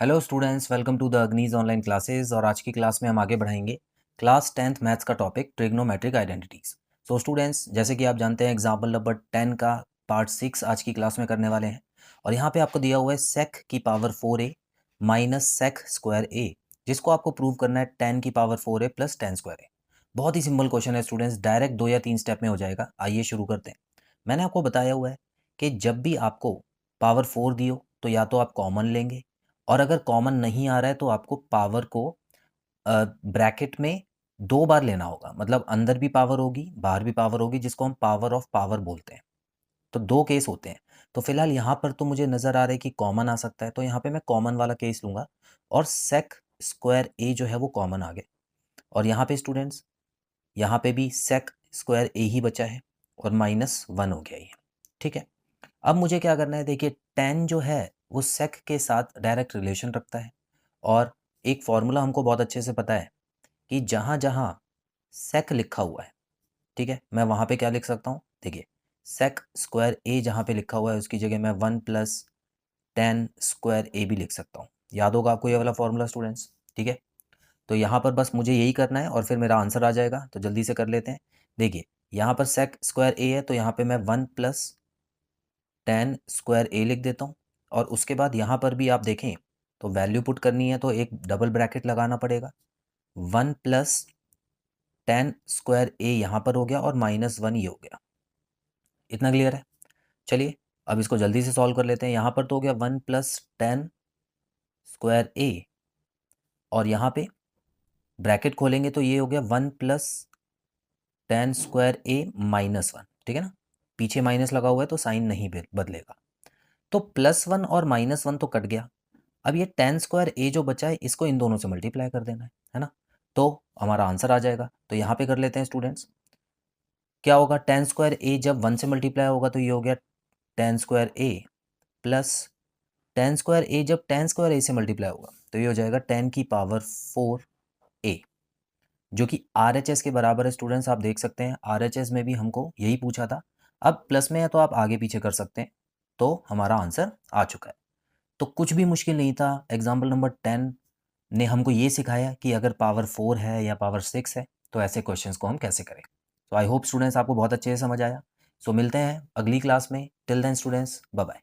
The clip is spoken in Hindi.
Hello students, welcome to the Agnees online classes. और आज की क्लास में हम आगे बढ़ाएंगे क्लास 10th मैथ्स का topic trigonometric identities. So students, जैसे कि आप जानते हैं एग्जाम्पल नंबर 10 का पार्ट 6 आज की क्लास में करने वाले हैं। और यहाँ पे आपको दिया हुआ है सेक की power 4a minus sec square A, जिसको आपको प्रूव करना है 10 की पावर 4a प्लस 10 स्क्वायर ए। बहुत ही सिंपल क्वेश्चन है स्टूडेंट्स, डायरेक्ट 2 या 3 स्टेप में हो जाएगा। आइए शुरू करते हैं। मैंने आपको बताया हुआ है कि जब भी आपको पावर 4 दी हो तो या तो आप कॉमन लेंगे, और अगर कॉमन नहीं आ रहा है तो आपको पावर को ब्रैकेट में 2 बार लेना होगा। मतलब अंदर भी पावर होगी, बाहर भी पावर होगी, जिसको हम पावर ऑफ पावर बोलते हैं। तो 2 केस होते हैं। तो फिलहाल यहाँ पर तो मुझे नज़र आ रहा है कि कॉमन आ सकता है, तो यहाँ पे मैं कॉमन वाला केस लूँगा और सेक स्क्वायर ए जो है वो कॉमन आ गया। और यहाँ पे स्टूडेंट्स, यहाँ पे भी सेक स्क्वायर ए ही बचा है और -1 हो गया ये। ठीक है, अब मुझे क्या करना है, देखिए 10 जो है वो सेक के साथ डायरेक्ट रिलेशन रखता है। और एक फॉर्मूला हमको बहुत अच्छे से पता है कि जहाँ जहाँ सेक लिखा हुआ है, ठीक है, मैं वहाँ पे क्या लिख सकता हूँ। देखिए, सेक स्क्वायर ए जहाँ पे लिखा हुआ है उसकी जगह मैं 1 प्लस 10 स्क्वायर ए भी लिख सकता हूँ। याद होगा आपको ये वाला फॉर्मूला स्टूडेंट्स? ठीक है, तो यहाँ पर बस मुझे यही करना है और फिर मेरा आंसर आ जाएगा। तो जल्दी से कर लेते हैं। देखिए, यहाँ पर सेक स्क्वायर ए है तो यहाँ पे मैं 1 प्लस 10 स्क्वायर ए लिख देता हूँ। और उसके बाद यहाँ पर भी आप देखें तो वैल्यू पुट करनी है तो एक डबल ब्रैकेट लगाना पड़ेगा। 1 प्लस 10 स्क्वायर ए यहाँ पर हो गया और -1 ये हो गया। इतना क्लियर है? चलिए अब इसको जल्दी से सॉल्व कर लेते हैं। यहाँ पर तो हो गया 1 प्लस 10 स्क्वायर ए, और यहाँ पे ब्रैकेट खोलेंगे तो ये हो गया 1 प्लस 10 स्क्वायर ए -1। ठीक है ना, पीछे माइनस लगा हुआ है तो साइन नहीं बदलेगा। तो +1 और -1 तो कट गया। अब ये 10 स्क्वायर ए जो बचा है इसको इन दोनों से मल्टीप्लाई कर देना है ना। तो हमारा आंसर आ जाएगा। तो यहाँ पे कर लेते हैं स्टूडेंट्स। क्या होगा, 10 स्क्वायर ए जब 1 से मल्टीप्लाई होगा तो ये हो गया 10 स्क्वायर ए प्लस 10 स्क्वायर ए जब 10 स्क्वायर ए से मल्टीप्लाई होगा तो ये हो जाएगा 10 की पावर 4 ए, जो कि RHS के बराबर है। स्टूडेंट्स आप देख सकते हैं RHS में भी हमको यही पूछा था। अब प्लस में है तो आप आगे पीछे कर सकते हैं। तो हमारा आंसर आ चुका है। तो कुछ भी मुश्किल नहीं था। एग्जाम्पल नंबर 10 ने हमको ये सिखाया कि अगर पावर 4 है या पावर 6 है तो ऐसे क्वेश्चंस को हम कैसे करें। तो आई होप स्टूडेंट्स आपको बहुत अच्छे से समझ आया। सो मिलते हैं अगली क्लास में। Till then students, bye bye.